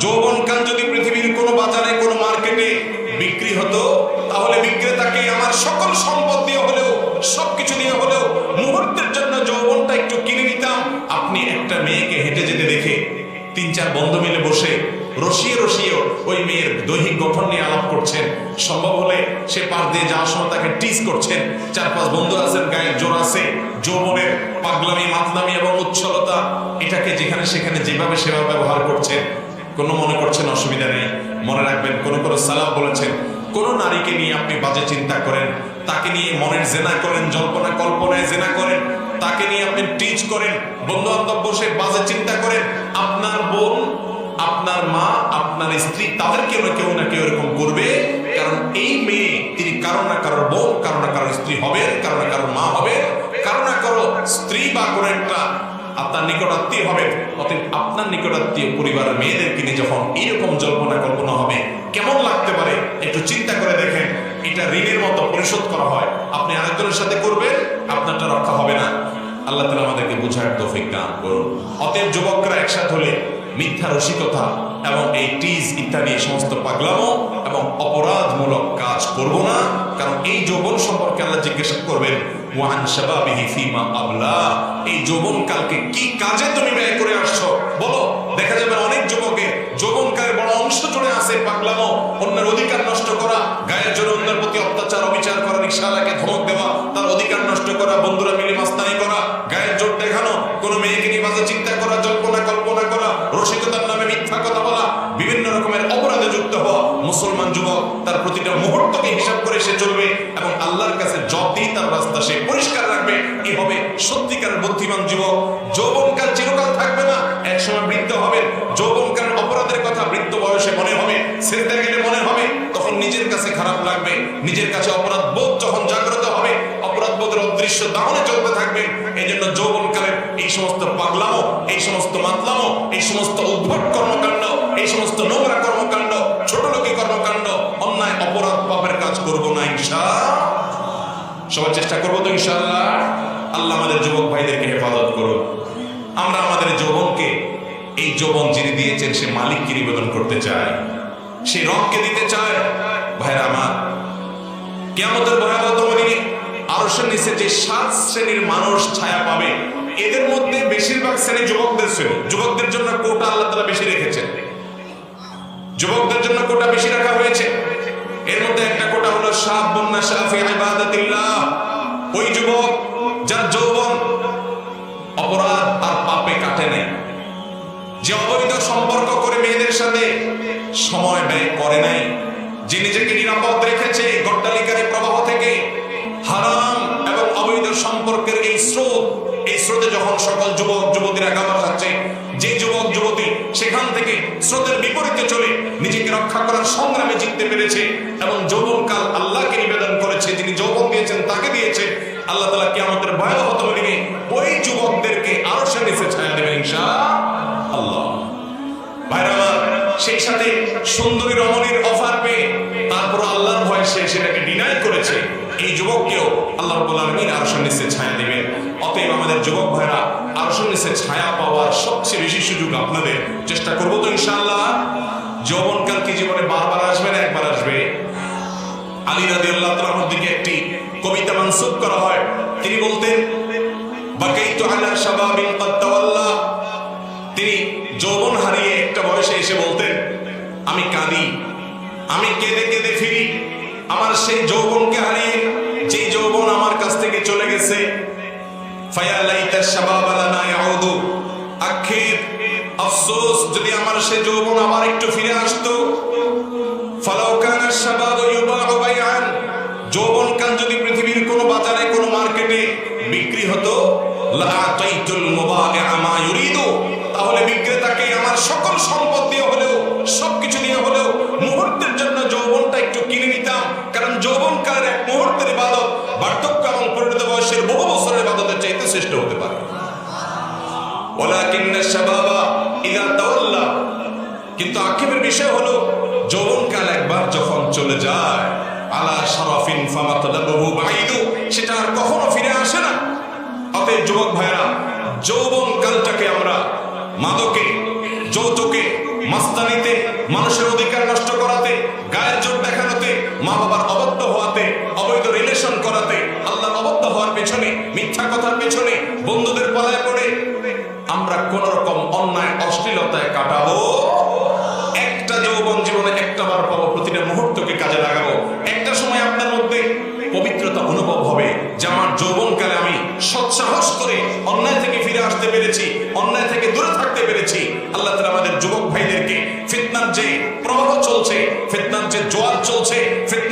যৌবনকাল যদি পৃথিবীর কোনো বাজারে কোনো মার্কেটে বিক্রি হতো, তাহলে বিক্রেতাকে আমার সকল সম্পদ দিয়ে হলেও, সবকিছু দিয়ে হলেও মুহূর্তের জন্য যৌবনটা একটু কিনে নিতাম। আপনি একটা মেয়েকে হেঁটে যেতে দেখে 3-4 বন্ধু মিলে বসে রসিয়ে রসিয়ে ওই মেয়ের দৈহিক গঠন নিয়ে আলাপ করছেন, সম্ভব হলে সে পাশ দিয়ে যাওয়ার সময় তাকে টিজ করছেন। 4-5 বন্ধু আছেন, গায়ের জোর আছে, যৌবনের পাগলামি, মাতলামি এবং উচ্ছলতা, এটাকে যেখানে সেখানে যেভাবে সেভাবে ব্যবহার করছেন। কোনো মনে করছেন অসুবিধা নেই, মনে রাখবেন কোন সালাম বলেছেন। কোন নারীকে নিয়ে আপনি বাজে চিন্তা করেন, তাকে নিয়ে মনের জেনা করেন, জল্পনা কল্পনায় জেনা করেন, তাকে নিয়ে আপনি টিচ করেন, বন্ধু বান্ধব বসে বাজে চিন্তা করেন, আপনার বোন, আপনার মা, আপনার স্ত্রী, তাদেরকে কেউ না কেউ এরকম করবে। কারণ এই মেয়ে তিনি কারো না কারোর বোন, কারো না কারোর স্ত্রী হবে, কারো না কারোর মা হবে, কারো না কারো স্ত্রী বা কোনো একটা আপনার নিকটাত্মীয় হবে। অতএব আপনার নিকটাত্মীয় পরিবারের মেয়েদেরকে নিয়ে যখন এইরকম জল্পনা কল্পনা হবে, কেমন লাগতে পারে একটু চিন্তা করে দেখেন। এটা ঋণের মতো পরিশোধ করা হয়, আপনি আরেকজনের সাথে করবেন, আপনারটা রক্ষা হবে না। আল্লাহ তাআলা আমাদেরকে বুঝার তৌফিক দান করুন। অতএব যুবকরা একসাথে হলে মিথ্যা রসিকতা এবং এই টিজ ইত্যাদি সমস্ত পাগলামো এবং অপরাধমূলক কাজ করব না। কারণ এই যৌবন সম্পর্কে আল্লাহ জিজ্ঞাসা করবেন, ওয়ান শাবাবিহি ফিমা আবলা, এই যৌবনকালকে কি কাজে তুমি ব্যয় করে আসছো বলো। দেখা যাবে অনেক যুবকের যৌবনকালের বড় অংশ জুড়ে আছে পাগলামো, অন্যের অধিকার নষ্ট করা, গায়ের জোরে অন্যের প্রতি অত্যাচার অবিচার করা, রিকশাওয়ালাকে ধমক দেওয়া, তার অধিকার নষ্ট করা, বন্ধুরা মিলে মাস্তানি করা, গায়ের জোর দেখানো, কোনো মেয়েকে নিয়ে বাজে চিন্তা করা, জল্পনা কল্পনা করা, রসিকতার নামে মিথ্যা কথা বলা, বিভিন্ন রকমের অপরাধে যুক্ত হওয়া। মুসলমান যুবক তার প্রতিটা মুহূর্তকে হিসাব করে সে চলবে এবং আল্লাহর কাছে জবাবদিহি তার রাস্তা সে পরিষ্কার রাখবে। এই হবে সত্যিকারের বুদ্ধিমান যুবক। যৌবনকাল চিরকাল থাকবে না, একসময় বৃদ্ধ হবে। যৌবনকালের অপরাধের কথা বৃদ্ধ বয়সে মনে হবে, সেজদা গেলে মনে হবে, তখন নিজের কাছে খারাপ লাগবে। নিজের কাছে অপরাধ বোধ যখন জাগ্রত হবে, অপরাধ বোধের অদৃশ্য দাহনে চলতে থাকবে। এই জন্য যৌবনকালের এই সমস্ত পাগলামো, এই সমস্ত মাতলামো, এই সমস্ত উদ্ভট কর্মকাণ্ড, এই সমস্ত নোংরা কর্মকাণ্ড, ছোটলোকি কর্মকাণ্ড, অন্যায় অপরাধ পাপের কাজ করবো না ইনশাআল্লাহ। সবাই চেষ্টা করবো তো ইনশাআল্লাহ। আল্লাহ আমাদের যুবক ভাইদেরকে হেফাজত করুন। আমরা আমাদের যৌবনকে, এই যৌবন যিনি দিয়েছেন সে মালিককে নিবেদন করতে চায়, সে রবকে দিতে চায়। ভাইরা আমার, কিয়ামতের ভয়াবহতম দিনে আরশের নিচে যে 7 শ্রেণীর মানুষ ছায়া পাবে, এদের মধ্যে বেশিরভাগ শ্রেণী যুবকদের শ্রেণী। যুবকদের জন্য কোটা আল্লাহ তাআলা বেশি রেখেছেন, যুবকদের জন্য কোটা বেশি রাখা হয়েছে। এর মধ্যে একটা কোটা হলো শাবুন নাশা ফি ইবাদাতিল্লাহ, ওই যুবক যার যৌবন অপরাধ আর পাপে কাটে নাই, যে অবৈধ সম্পর্ক করে মেয়েদের সাথে সময় ব্যয় করে নাই, যে নিজেকে নিরাপদ রেখেছে গড্ডালিকার প্রবাহ থেকে। হারাম এবং অবৈধ সম্পর্কের এই স্রোত, এই স্রোতে যখন সকল যুবক যুবতীরা গামা খাচ্ছে, যে যুবক যুবতী সেখান থেকে স্রোতের বিপরীতে চলে নিজেকে রক্ষা করার সংগ্রামে জিততে পেরেছে এবং যৌবনকাল আল্লাহকে নিবেদন করেছে, যিনি যৌবন দিয়েছেন তাকে দিয়েছে, আল্লাহ তাআলা কিয়ামতের ভয়াবহতম দিনে ওই যুবকদেরকে আরশের নিচে ছায়া দেবেন ইনশাআল্লাহ। ভাইরা আমার, সেই সাথে সুন্দরী রমণীর অফার পেয়ে তারপর আল্লাহর ভয়ে সে সেটাকে ডিনাই করেছে, এই যুবককেও আল্লাহ রাব্বুল আলামিন আরশের নিচে ছায়া দিবেন। অতএব আমাদের যুবক ভাইরা, আরশের নিচে ছায়া পাওয়ার সবচেয়ে বেশি সুযোগ আপনাদের। চেষ্টা করবো তো ইনশাআল্লাহ। যৌবনকাল কি জীবনে বারবার আসবে না একবার আসবে? আলী রাদিয়াল্লাহু তাআলার দিকে একটি কবিতা মানসুব করা হয়, তিনি বলতেন, বাকাইতু আলা শাবাবিন ক্বাদ তাওয়াল্লা। তিনি যৌবন হারিয়ে একটা বয়সে এসে বলতেন, আমি কাঁদি, আমি কেঁদে কেঁদে ফিরি আমার সেই যৌবনকে হারিয়ে, যে যৌবন আমার কাছ থেকে চলে গেছে। ফায়া লাইতা শাবাব লানা ইয়াউদু, আখির আফসোস যদি আমার সেই যৌবন আবার একটু ফিরে আসতো। ফালাউ কানা শাবাব ইউবাউ বাইআন, যৌবনকাল যদি পৃথিবীর কোনো বাজারে কোনো মার্কেটে বিক্রি হতো, লা আতাইতুল মুবাইআ মা ইউরিদু, তাহলে বিক্রেতাকে আমার সকল সম্পদ দিয়ে হলেও, সবকিছু দিয়ে হলেও মুহূর্তের জন্য যৌবনটা একটু কিনে নিতাম। কারণ যৌবনকালের এক মুহূর্তের ইবাদত বার্ধক্য এবং পরিণত বয়সের বহু বছরের ইবাদতের চাইতে শ্রেষ্ঠ হতে পারে। ওয়ালাকিন্না শাবাবা ইযা তাওয়াল্লা, কিন্তু আক্ষেপের বিষয় হলো যৌবনকাল একবার যখন চলে যায়, আলা শারাফিন ফামাতলাবুহু বাঈদু, সেটা আর কখনো ফিরে আসে না। অতএব যুবক ভাইরা, যৌবনকালটাকে আমরা মাদকে, যৌতুকে, মাস্তানিতে, মানুষের অধিকার নষ্ট করাতে, গায়ের জোর দেখানোতে, মা বাবার অবাধ্য হওয়াতে, অবৈধ রিলেশন করাতে, আল্লাহর অবাধ্য হওয়ার পেছনে, মিথ্যা কথার পেছনে, বন্ধুদের পালায় পড়ে আমরা কোন রকম অন্যায় অশ্লীলতায় কাটাবো। একটা যৌবন জীবনে একটা বার পাবো, প্রতিটা মুহূর্তকে কাজে লাগাবো। একটা সময় আপনার মধ্যে পবিত্রতা অনুভব হবে যে আমার যৌবনকালে আমি সৎসাহস করে অন্যায় থেকে ফিরে আসতে পেরেছি, অন্যায় থেকে দূরে থাকতে পেরেছি। আল্লাহ তাআলা আমাদের যুবক ভাইদেরকে ফিতনার যে প্রবাহ চলছে, ফিতনার যে জোয়ার চলছে, ফিতনার